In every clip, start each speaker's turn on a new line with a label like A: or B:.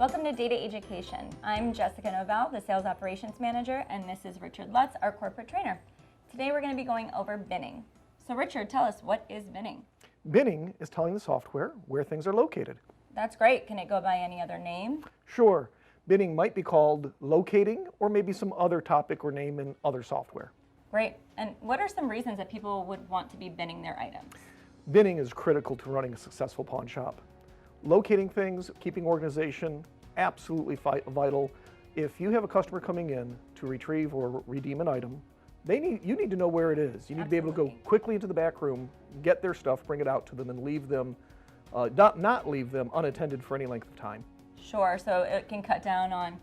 A: Welcome to Data Ageucation. I'm Jessica Noval, the Sales Operations Manager, and this is Richard Lutz, our Corporate Trainer. Today we're going to be going over binning. So Richard, tell us, what is binning?
B: Binning is telling the software where things are located.
A: That's great. Can it go by any other name?
B: Sure, binning might be called locating or maybe some other topic or name in other software.
A: Great. And what are some reasons that people would want to be binning their items?
B: Binning is critical to running a successful pawn shop. Locating things, keeping organization, absolutely vital. If you have a customer coming in to retrieve or redeem an item, you need to know where it is. You need to be able to go quickly into the back room, get their stuff, bring it out to them, and leave them, not leave them unattended for any length of time.
A: Sure, so it can cut down on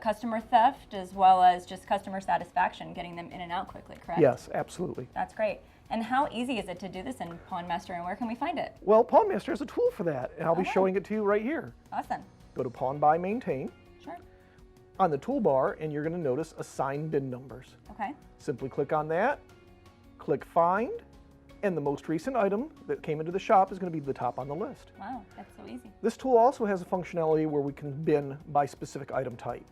A: customer theft as well as just customer satisfaction, getting them in and out quickly, correct?
B: Yes, absolutely.
A: That's great. And how easy is it to do this in PawnMaster, and where can we find it?
B: Well, PawnMaster is a tool for that, and I'll be showing it to you right here.
A: Awesome.
B: Go to Pawn by Maintain
A: Sure.
B: on the toolbar, and you're going to notice Assign Bin Numbers.
A: Okay.
B: Simply click on that, click Find, and the most recent item that came into the shop is going to be the top on the list.
A: Wow, that's so easy.
B: This tool also has a functionality where we can bin by specific item type.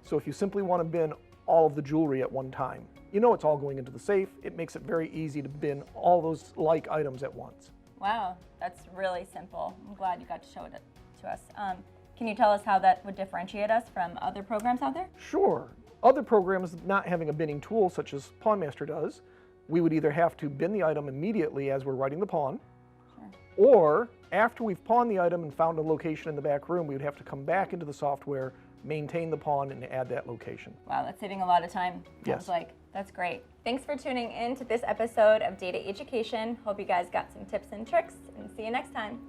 B: So if you simply want to bin all of the jewelry at one time, you know it's all going into the safe. It makes it very easy to bin all those like items at once.
A: Wow, that's really simple. I'm glad you got to show it to us. Can you tell us how that would differentiate us from other programs out there?
B: Sure. Other programs not having a binning tool such as PawnMaster does, we would either have to bin the item immediately as we're writing the pawn, or after we've pawned the item and found a location in the back room, we would have to come back into the software, maintain the pawn, and add that location.
A: Wow, that's saving a lot of time.
B: Yes.
A: That's great. Thanks for tuning in to this episode of Data Ageucation. Hope you guys got some tips and tricks, and see you next time.